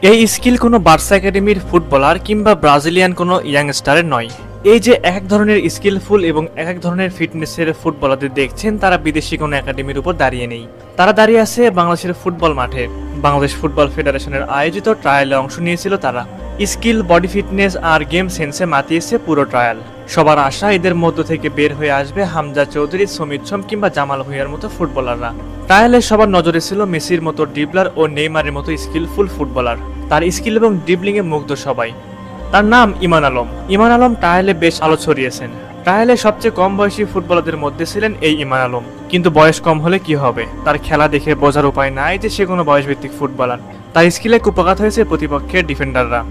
এই স্কিল কোনো বার্সা একাডেমির ফুটবলার কিংবা ব্রাজিলিয়ান কোনো ইয়াংস্টারের নয়। এই যে এক ধরনের স্কিলফুল এবং এক ধরনের ফিটনেসের ফুটবলারদের দেখছেন, তারা বিদেশি কোনো একাডেমির উপর দাঁড়িয়ে নেই। তারা দাঁড়িয়ে আছে বাংলাদেশের ফুটবল মাঠে। বাংলাদেশ ফুটবল ফেডারেশনের আয়োজিত ট্রায়ালে অংশ নিয়েছিল তারা। স্কিল, বডি ফিটনেস আর গেম সেন্সে মাতিয়েছে পুরো ট্রায়াল। সবার আশা এদের মধ্য থেকে বের হয়ে আসবে হামজা চৌধুরী, সমিত সোম কিংবা জামাল ভুঁইয়ার মতো ফুটবলাররা। ট্রায়ালে সবার নজরে ছিল মেসির মতো ড্রিবলার ও নেইমারের মতো স্কিলফুল ফুটবলার। তার স্কিল এবং ড্রিবলিংয়ে মুগ্ধ সবাই। তার নাম ইমান আলম। ইমান আলম ট্রায়ালে বেশ আলো ছড়িয়েছেন। ট্রায়ালে সবচেয়ে কম বয়সী ফুটবলারদের মধ্যে ছিলেন এই ইমান আলম। কিন্তু বয়স কম হলে কি হবে, তার খেলা দেখে বোঝার উপায় নাই যে সে কোনো বয়সভিত্তিক ফুটবলার। তার স্কিলে কুপঘাত হয়েছে প্রতিপক্ষের ডিফেন্ডাররা।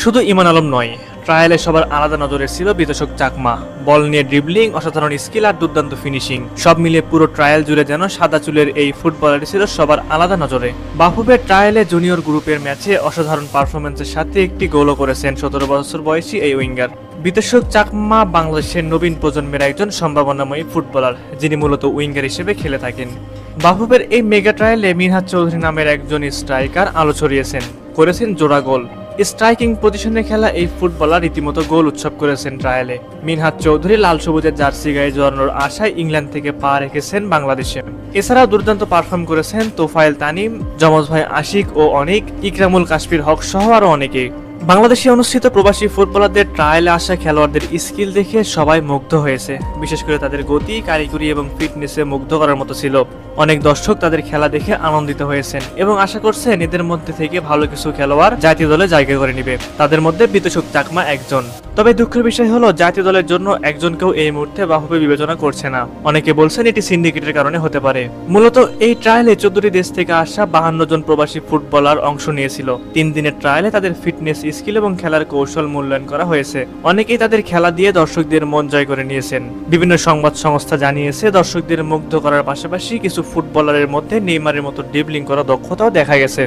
শুধু ইমান আলম নয়, ট্রায়ালে সবার আলাদা নজরে ছিল বিতোষক চাকমা। বল নিয়ে ড্রিবলিং, অসাধারণ স্কিল আর দুর্দান্ত ফিনিশিং, সব মিলিয়ে পুরো ট্রায়াল জুড়ে যেন সাদা চুলের এই ফুটবলারই ছিল সবার আলাদা নজরে। বাফুফের ট্রায়ালে জুনিয়র গ্রুপের ম্যাচে অসাধারণ পারফরমেন্সের সাথে একটি গোলও করেছেন 17 বছর বয়সী এই উইঙ্গার। বিতোষক চাকমা বাংলাদেশের নবীন প্রজন্মের একজন সম্ভাবনাময়ী ফুটবলার, যিনি মূলত উইঙ্গার হিসেবে খেলে থাকেন। বাফুফের এই মেগা ট্রায়ালে মিনহাজ চৌধুরী নামের একজন স্ট্রাইকার আলো ছড়িয়েছেন, করেছেন জোড়া গোল। স্ট্রাইকিং পজিশনে খেলা এই ফুটবলার রীতিমতো গোল উৎসব করেছেন ট্রায়ালে। মিনহাজ চৌধুরী লাল সবুজের জার্সি গায়ে জড়ানোর আশায় ইংল্যান্ড থেকে পা রেখেছেন বাংলাদেশে। এছাড়াও দুর্দান্ত পারফর্ম করেছেন তোফায়েল তানিম, যমজ ভাই আশিক ও অনিক, ইকরামুল কাশফির হক সহ আরো অনেকে। বাংলাদেশে অনুষ্ঠিত প্রবাসী ফুটবলারদের ট্রায়ালে আসা খেলোয়াড়দের স্কিল দেখে সবাই মুগ্ধ হয়েছে। বিশেষ করে তাদের গতি, কারিগরি এবং ফিটনেসে মুগ্ধ করার মতো ছিল। অনেক দর্শক তাদের খেলা দেখে আনন্দিত হয়েছেন এবং আশা করছেন এদের মধ্যে থেকে ভালো কিছু খেলোয়াড় জাতীয় দলে জায়গা করে নিবে। তাদের মধ্যে বিতোষক চাকমা একজন। তবে দুঃখের বিষয় হলো, জাতীয় দলের জন্য একজনকেও এই মুহূর্তে বাফুফে বিবেচনা করছে না। অনেকে বলছেন এটি সিন্ডিকেটের কারণে হতে পারে। মূলত এই ট্রায়ালে 14টি দেশ থেকে আসা 52 জন প্রবাসী ফুটবলার অংশ নিয়েছিল। 3 দিনের ট্রায়ালে তাদের ফিটনেস, স্কিল এবং খেলার কৌশল মূল্যায়ন করা হয়েছে। অনেকেই তাদের খেলা দিয়ে দর্শকদের মন জয় করে নিয়েছেন। বিভিন্ন সংবাদ সংস্থা জানিয়েছে, দর্শকদের মুগ্ধ করার পাশাপাশি কিছু ফুটবলারের মধ্যে নেইমারের মতো ড্রিবলিং করা দক্ষতাও দেখা গেছে।